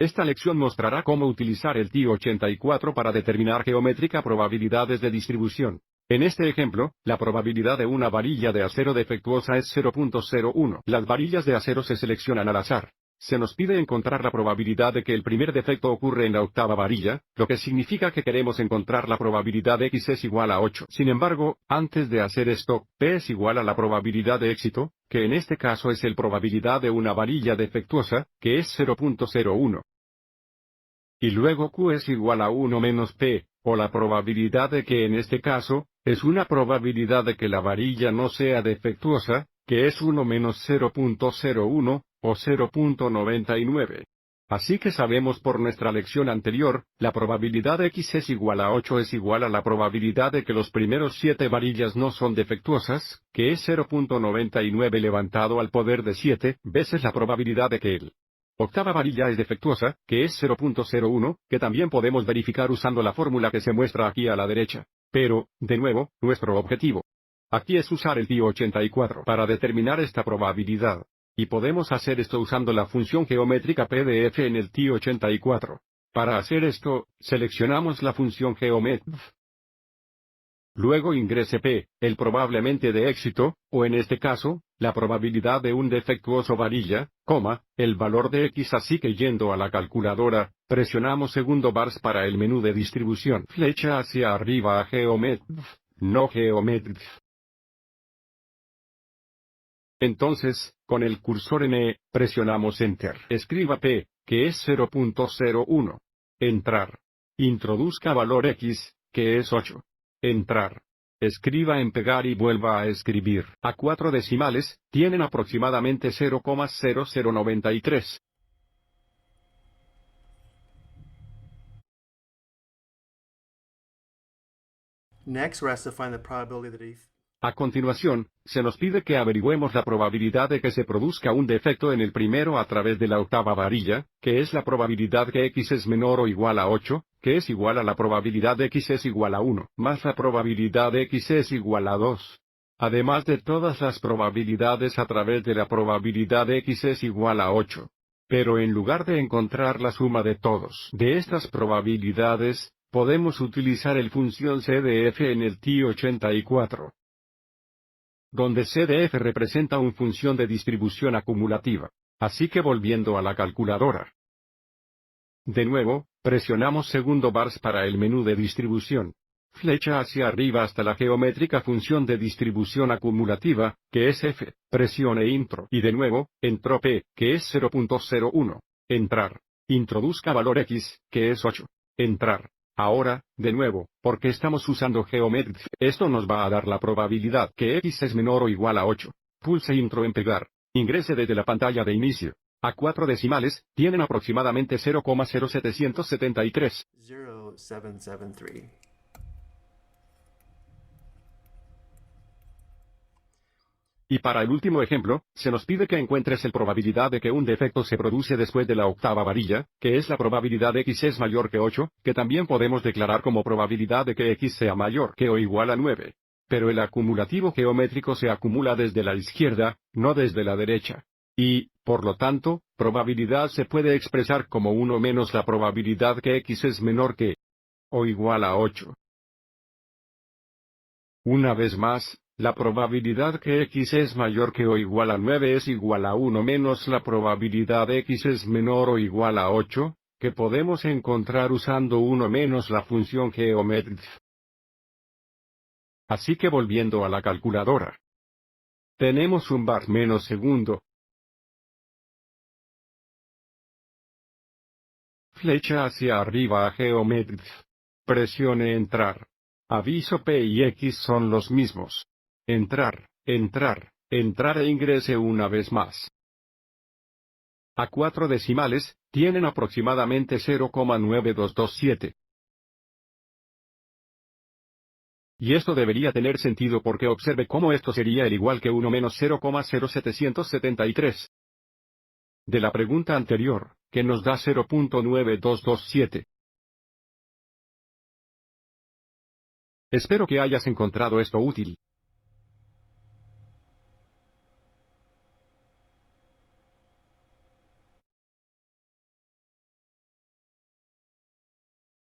Esta lección mostrará cómo utilizar el TI-84 para determinar geométrica probabilidades de distribución. En este ejemplo, la probabilidad de una varilla de acero defectuosa es 0.01. Las varillas de acero se seleccionan al azar. Se nos pide encontrar la probabilidad de que el primer defecto ocurre en la octava varilla, lo que significa que queremos encontrar la probabilidad de X es igual a 8. Sin embargo, antes de hacer esto, P es igual a la probabilidad de éxito, que en este caso es la probabilidad de una varilla defectuosa, que es 0.01. Y luego Q es igual a 1 menos P, o la probabilidad de que en este caso, es una probabilidad de que la varilla no sea defectuosa, que es 1 menos 0.01, o 0.99. Así que sabemos por nuestra lección anterior, la probabilidad de X es igual a 8 es igual a la probabilidad de que los primeros 7 varillas no son defectuosas, que es 0.99 levantado al poder de 7 veces la probabilidad de que el octava varilla es defectuosa, que es 0.01, que también podemos verificar usando la fórmula que se muestra aquí a la derecha. Pero, de nuevo, nuestro objetivo aquí es usar el TI-84 para determinar esta probabilidad. Y podemos hacer esto usando la función geométrica PDF en el TI-84. Para hacer esto, seleccionamos la función geometr. Luego ingrese P, el probablemente de éxito, o en este caso, la probabilidad de un defectuoso varilla, el valor de X. Así que yendo a la calculadora, presionamos segundo bars para el menú de distribución. Flecha hacia arriba a geometr, no geometr. Entonces, con el cursor en E, presionamos Enter. Escriba P, que es 0.01. Entrar. Introduzca valor X, que es 8. Entrar. Escriba en pegar y vuelva a escribir. A 4 decimales, tienen aproximadamente 0,0093. Next, we're asked to find the probability that A continuación, se nos pide que averigüemos la probabilidad de que se produzca un defecto en el primero a través de la octava varilla, que es la probabilidad que X es menor o igual a 8, que es igual a la probabilidad de X es igual a 1, más la probabilidad de X es igual a 2. Además de todas las probabilidades a través de la probabilidad de X es igual a 8. Pero en lugar de encontrar la suma de todos de estas probabilidades, podemos utilizar el función CDF en el TI-84. Donde CDF representa una función de distribución acumulativa. Así que volviendo a la calculadora. De nuevo, presionamos segundo bars para el menú de distribución. Flecha hacia arriba hasta la geométrica función de distribución acumulativa, que es F. Presione Intro. Y de nuevo, entró P, que es 0.01. Entrar. Introduzca valor X, que es 8. Entrar. Ahora, de nuevo, porque estamos usando geometr, esto nos va a dar la probabilidad que X es menor o igual a 8. Pulse Intro en pegar. Ingrese desde la pantalla de inicio. A 4 decimales, tienen aproximadamente 0,0773. 0773. Y para el último ejemplo, se nos pide que encuentres la probabilidad de que un defecto se produce después de la octava varilla, que es la probabilidad de X es mayor que 8, que también podemos declarar como probabilidad de que X sea mayor que o igual a 9. Pero el acumulativo geométrico se acumula desde la izquierda, no desde la derecha. Y, por lo tanto, probabilidad se puede expresar como 1 menos la probabilidad que X es menor que o igual a 8. Una vez más, la probabilidad que X es mayor que o igual a 9 es igual a 1 menos la probabilidad de X es menor o igual a 8, que podemos encontrar usando 1 menos la función geometr. Así que volviendo a la calculadora. Tenemos un bar menos segundo. Flecha hacia arriba a geometr. Presione entrar. Aviso P y X son los mismos. Entrar, entrar, entrar e ingrese una vez más. A 4 decimales, tienen aproximadamente 0,9227. Y esto debería tener sentido porque observe cómo esto sería el igual que 1 menos 0,0773. De la pregunta anterior, que nos da 0.9227. Espero que hayas encontrado esto útil.